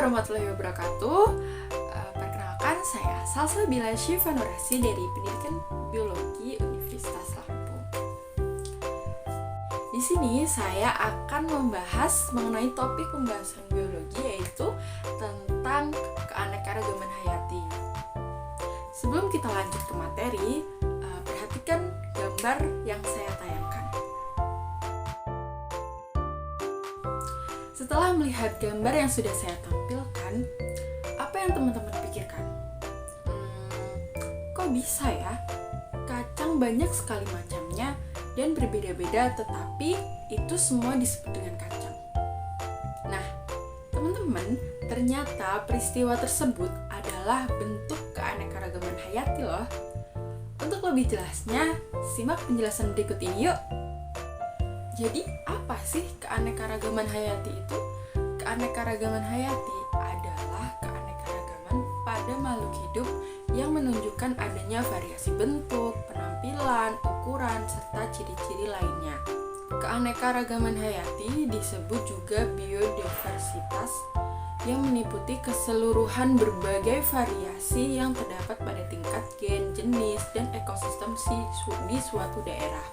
warahmatullahi wabarakatuh. Perkenalkan, saya Salsabila Syifanurasi dari Pendidikan Biologi Universitas Lampung. Di sini saya akan membahas mengenai topik pembahasan biologi, yaitu tentang keanekaragaman hayati. Sebelum kita lanjut ke materi, perhatikan gambar yang saya tayangkan. Setelah melihat gambar yang sudah saya tampilkan, apa yang teman-teman pikirkan? Kok bisa ya? Kacang banyak sekali macamnya dan berbeda-beda, tetapi itu semua disebut dengan kacang. Nah, teman-teman, ternyata peristiwa tersebut adalah bentuk keanekaragaman hayati loh. Untuk lebih jelasnya, simak penjelasan berikut ini yuk. Jadi, apa sih keanekaragaman hayati itu? Keanekaragaman hayati adalah keanekaragaman pada makhluk hidup yang menunjukkan adanya variasi bentuk, penampilan, ukuran, serta ciri-ciri lainnya. Keanekaragaman hayati disebut juga biodiversitas yang meliputi keseluruhan berbagai variasi yang terdapat pada tingkat gen, jenis, dan ekosistem di suatu daerah.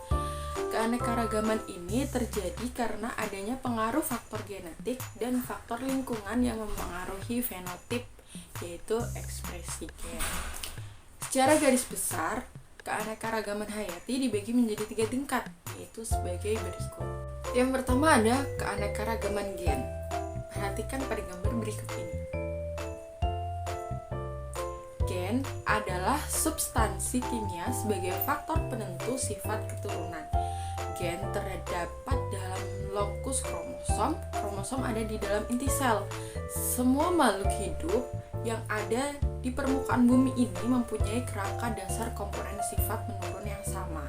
Keanekaragaman ini terjadi karena adanya pengaruh faktor genetik dan faktor lingkungan yang mempengaruhi fenotip, yaitu ekspresi gen. Secara garis besar, keanekaragaman hayati dibagi menjadi 3 tingkat, yaitu sebagai berikut. Yang pertama ada keanekaragaman gen. Perhatikan pada gambar berikut ini. Gen adalah substansi kimia sebagai faktor penentu sifat keturunan. Gen terdapat dalam lokus kromosom. Kromosom ada di dalam inti sel. Semua makhluk hidup yang ada di permukaan bumi ini mempunyai kerangka dasar komponen sifat menurun yang sama.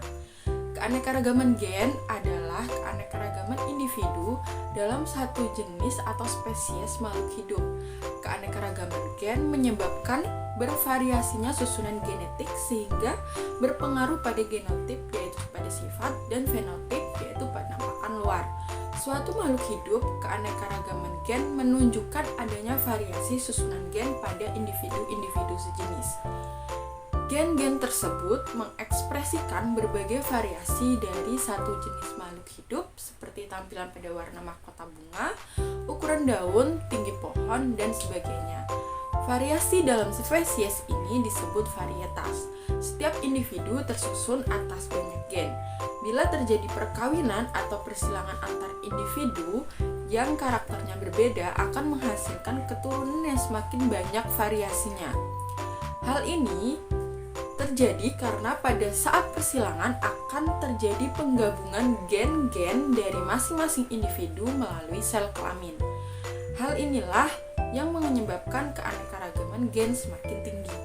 Keanekaragaman gen adalah keanekaragaman individu dalam satu jenis atau spesies makhluk hidup. Keanekaragaman gen menyebabkan bervariasinya susunan genetik sehingga berpengaruh pada genotip, yaitu pada sifat, dan fenotip, yaitu penampakan luar. Suatu makhluk hidup, keanekaragaman gen menunjukkan adanya variasi susunan gen pada individu-individu sejenis. Gen-gen tersebut mengekspresikan berbagai variasi dari satu jenis makhluk hidup, seperti tampilan pada warna mahkota bunga, ukuran daun, tinggi pohon, dan sebagainya. Variasi dalam spesies ini disebut varietas. Setiap individu tersusun atas banyak gen. Bila terjadi perkawinan atau persilangan antar individu yang karakternya berbeda akan menghasilkan keturunan yang semakin banyak variasinya. Hal ini terjadi karena pada saat persilangan akan terjadi penggabungan gen-gen dari masing-masing individu melalui sel kelamin. Hal inilah yang menyebabkan keanekaragaman gen semakin tinggi.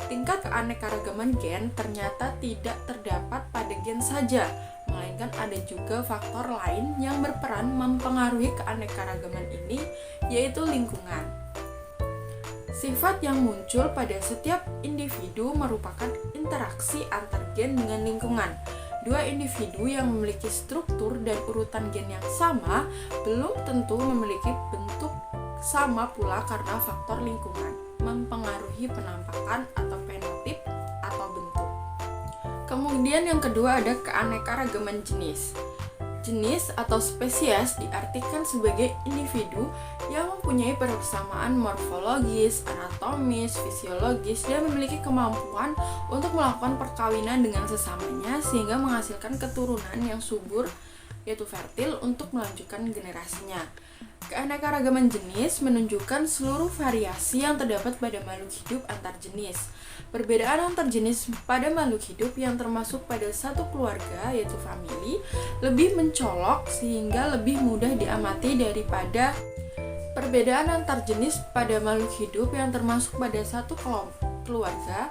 Tingkat keanekaragaman gen ternyata tidak terdapat pada gen saja, melainkan ada juga faktor lain yang berperan mempengaruhi keanekaragaman ini, yaitu lingkungan. Sifat yang muncul pada setiap individu merupakan interaksi antar gen dengan lingkungan. Dua individu yang memiliki struktur dan urutan gen yang sama belum tentu memiliki bentuk sama pula karena faktor lingkungan mempengaruhi penampakan atau fenotip atau bentuk. Kemudian yang kedua ada keanekaragaman jenis. Jenis atau spesies diartikan sebagai individu yang mempunyai persamaan morfologis, anatomis, fisiologis, dan memiliki kemampuan untuk melakukan perkawinan dengan sesamanya sehingga menghasilkan keturunan yang subur, yaitu fertil, untuk melanjutkan generasinya. Keanekaragaman jenis menunjukkan seluruh variasi yang terdapat pada makhluk hidup antar jenis. Perbedaan antar jenis pada makhluk hidup yang termasuk pada satu keluarga, yaitu famili, lebih mencolok sehingga lebih mudah diamati daripada perbedaan antar jenis pada makhluk hidup yang termasuk pada satu keluarga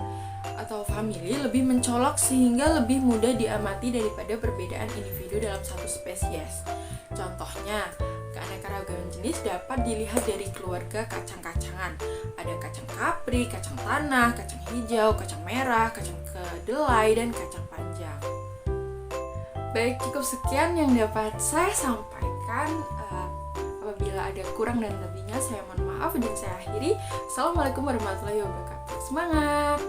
atau famili lebih mencolok sehingga lebih mudah diamati daripada perbedaan individu dalam satu spesies. Contohnya, keanekaragaman jenis dapat dilihat dari keluarga kacang-kacangan. Ada kacang kapri, kacang tanah, kacang hijau, kacang merah, kacang kedelai, dan kacang panjang. Baik, cukup sekian yang dapat saya sampaikan. Apabila ada kurang dan lebihnya, saya mohon maaf. maaf dan saya akhiri. Assalamualaikum warahmatullahi wabarakatuh. Semangat!